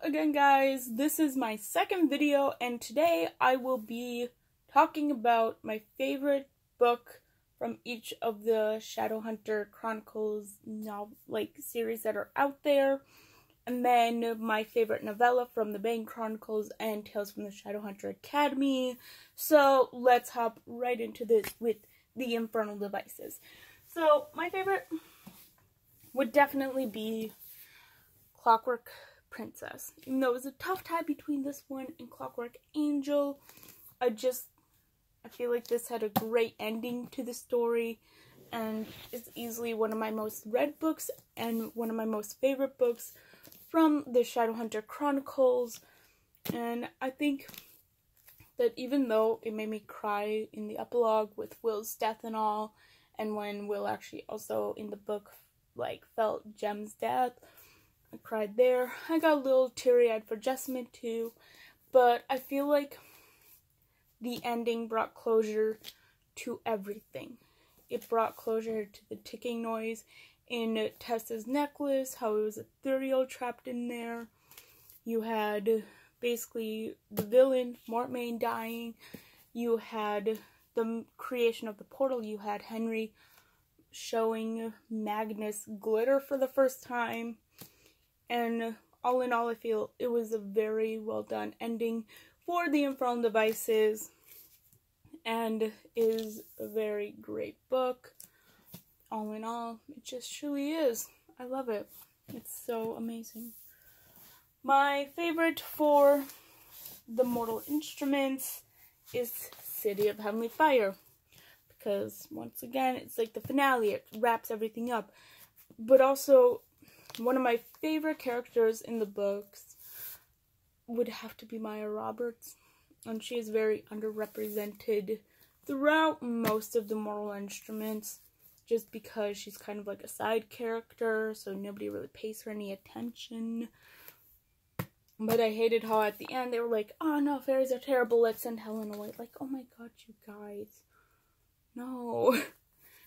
again, guys. This is my second video, and today I will be talking about my favorite book from each of the Shadowhunter Chronicles series that are out there, and then my favorite novella from the Bane Chronicles and Tales from the Shadowhunter Academy. So let's hop right into this with the Infernal Devices. So my favorite would definitely be Clockwork Princess. Even though it was a tough tie between this one and Clockwork Angel, I feel like this had a great ending to the story, and it's easily one of my most read books and one of my most favorite books from the Shadowhunter Chronicles. And I think that even though it made me cry in the epilogue with Will's death and all, and when Will actually also in the book felt Jem's death, I cried there. I got a little teary-eyed for Jessamine too, but I feel like the ending brought closure to everything. It brought closure to the ticking noise in Tessa's necklace, how it was ethereal trapped in there. You had basically the villain, Mortmain, dying. You had the creation of the portal. You had Henry showing Magnus glitter for the first time. And all in all, I feel it was a very well done ending for the Infernal Devices, and is a very great book. All in all, it just truly is. I love it. It's so amazing. My favorite for the Mortal Instruments is City of Heavenly Fire, because once again, it's like the finale. It wraps everything up. But also, one of my favorite characters in the books would have to be Maya Roberts, and she is very underrepresented throughout most of the Mortal Instruments, just because she's kind of like a side character, so nobody really pays her any attention. But I hated how at the end they were like, oh no, fairies are terrible, let's send Helen away. Like, oh my god, you guys. No.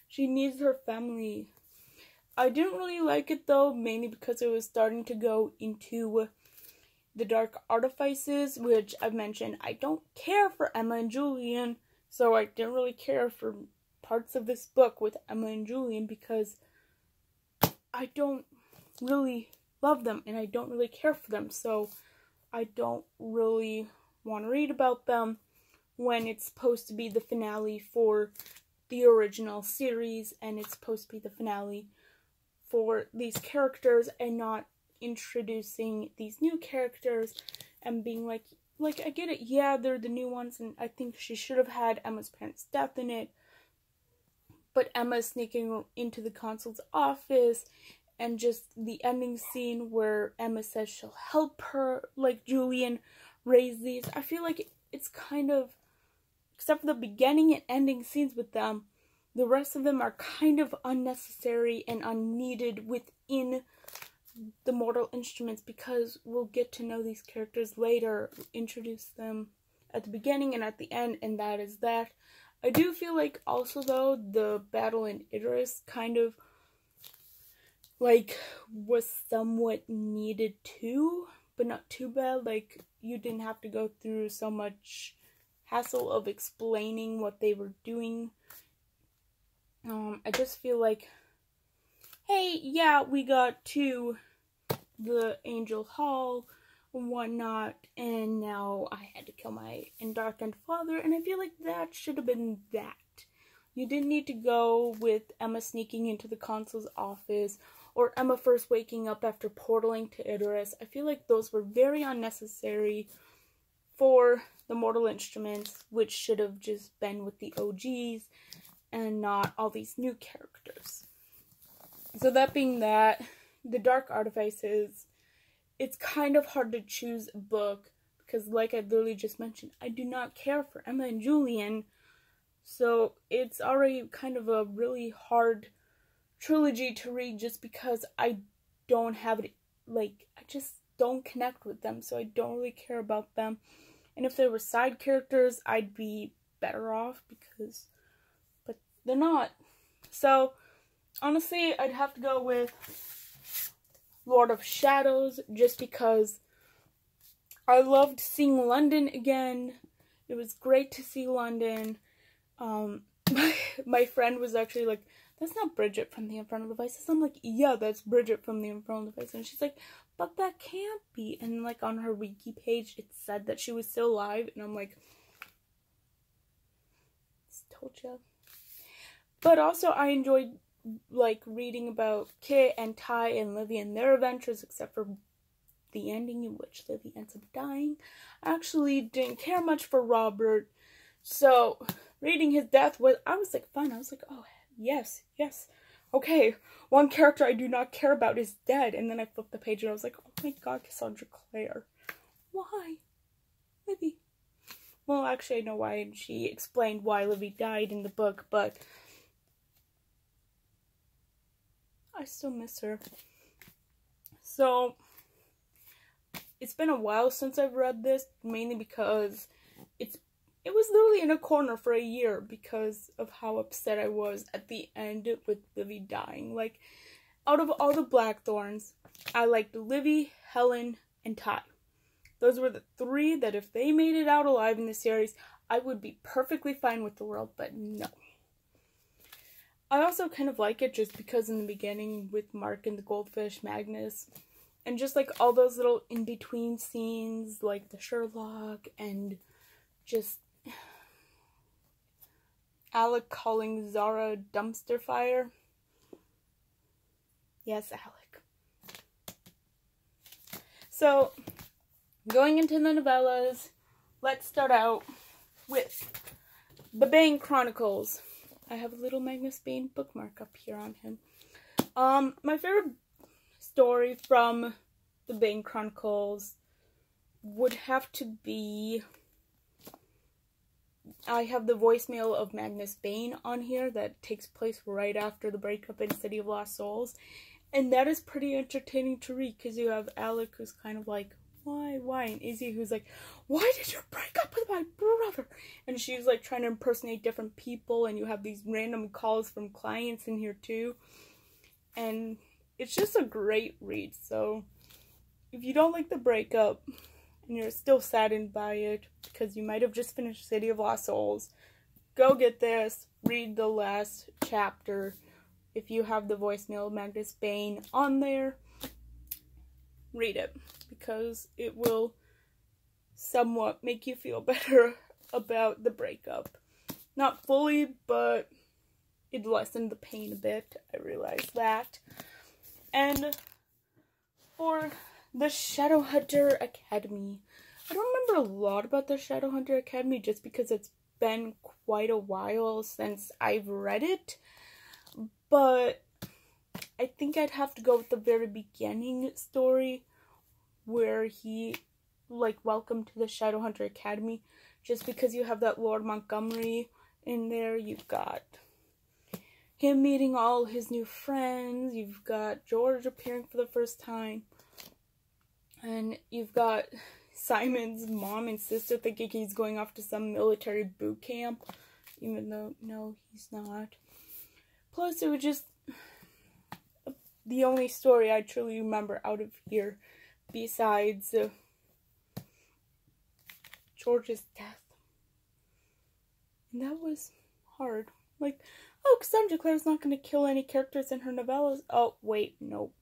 She needs her family. I didn't really like it though, mainly because it was starting to go into the dark artifices, which I've mentioned I don't care for Emma and Julian, so I didn't really care for parts of this book with Emma and Julian because I don't really love them and I don't really care for them, so I don't really want to read about them when it's supposed to be the finale for the original series, and it's supposed to be the finale for these characters and not introducing these new characters and being like I get it, yeah, they're the new ones, and I think she should have had Emma's parents' death in it, but Emma sneaking into the consul's office and just the ending scene where Emma says she'll help her, Julian, raise these. I feel like it's kind of, except for the beginning and ending scenes with them, the rest of them are kind of unnecessary and unneeded within the Mortal Instruments, because we'll get to know these characters later, introduce them at the beginning and at the end, and that is that. I do feel like also though the battle in Idris kind of was somewhat needed too, but not too bad. You didn't have to go through so much hassle of explaining what they were doing. I just feel like, hey, yeah, we got to the Angel Hall and whatnot, and now I had to kill my darkened father, and I feel like that should have been that. You didn't need to go with Emma sneaking into the consul's office, or Emma first waking up after portaling to Idris. I feel like those were very unnecessary for the Mortal Instruments, which should have just been with the OGs, and not all these new characters. So that being that, the Dark Artifices, it's kind of hard to choose a book, because like I literally just mentioned, I do not care for Emma and Julian, so it's already kind of a really hard trilogy to read just because I don't have it, I just don't connect with them, so I don't really care about them. And if they were side characters, I'd be better off, but they're not. So, honestly, I'd have to go with Lord of Shadows, just because I loved seeing London again. It was great to see London. My friend was actually like, that's not Bridget from the Infernal Devices. I'm like, yeah, that's Bridget from the Infernal Devices. And she's like, but that can't be. And like on her wiki page, it said that she was still alive. And I'm like, told you. But also I enjoyed like reading about Kit and Ty and Livy and their adventures, except for the ending in which Livy ends up dying. I actually didn't care much for Robert. So reading his death I was like fun. I was like, oh yes, yes. Okay, one character I do not care about is dead. And then I flipped the page and I was like, oh my god, Cassandra Clare. Why? Livy. Well, actually I know why, and she explained why Livy died in the book, but I still miss her. So it's been a while since I've read this, mainly because it was literally in a corner for a year because of how upset I was at the end with Livy dying. Like, out of all the Blackthorns, I liked Livy, Helen, and Ty. Those were the three that if they made it out alive in the series, I would be perfectly fine with the world, but no. I also kind of like it just because in the beginning with Mark and the Goldfish, Magnus, and just like all those little in-between scenes, like the Sherlock and just Alec calling Zara dumpster fire. Yes, Alec. So, going into the novellas, let's start out with the Bane Chronicles. I have a little Magnus Bane bookmark up here on him. My favorite story from the Bane Chronicles would have to be, I have the voicemail of Magnus Bane on here that takes place right after the breakup in City of Lost Souls. And that is pretty entertaining to read because you have Alec who's kind of like, why? And Izzy who's like, why did you break up with my brother? And she's like trying to impersonate different people, and you have these random calls from clients in here too. And it's just a great read. So if you don't like the breakup and you're still saddened by it because you might have just finished City of Lost Souls, go get this, read the last chapter. If you have the voicemail of Magnus Bane on there, read it, because it will somewhat make you feel better about the breakup. Not fully, but it lessened the pain a bit. I realized that. And for the Shadowhunter Academy, I don't remember a lot about the Shadowhunter Academy just because it's been quite a while since I've read it. But I think I'd have to go with the very beginning story where he, like, welcome to the Shadowhunter Academy, just because you have that Lord Montgomery in there. You've got him meeting all his new friends. You've got George appearing for the first time. And you've got Simon's mom and sister thinking he's going off to some military boot camp, even though, no, he's not. Plus, it was just the only story I truly remember out of here, besides George's death. And that was hard. Like, oh, Cassandra Clare's not going to kill any characters in her novellas. Oh, wait, nope.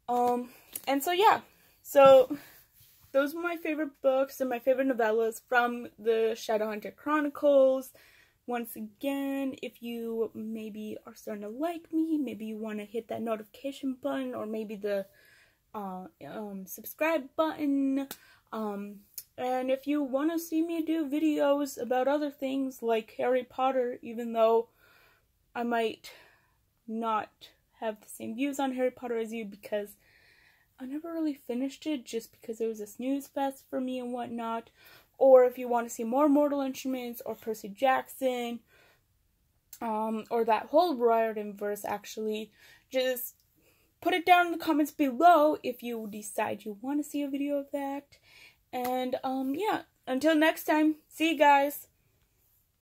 And so, yeah. So, those were my favorite books and my favorite novellas from the Shadowhunter Chronicles. Once again, if you maybe are starting to like me, maybe you want to hit that notification button, or maybe the subscribe button. And if you want to see me do videos about other things like Harry Potter, even though I might not have the same views on Harry Potter as you, because I never really finished it just because it was a snooze fest for me and whatnot. Or if you want to see more Mortal Instruments or Percy Jackson, or that whole Riordan verse, actually, just put it down in the comments below if you decide you want to see a video of that. And, yeah, until next time, see you guys.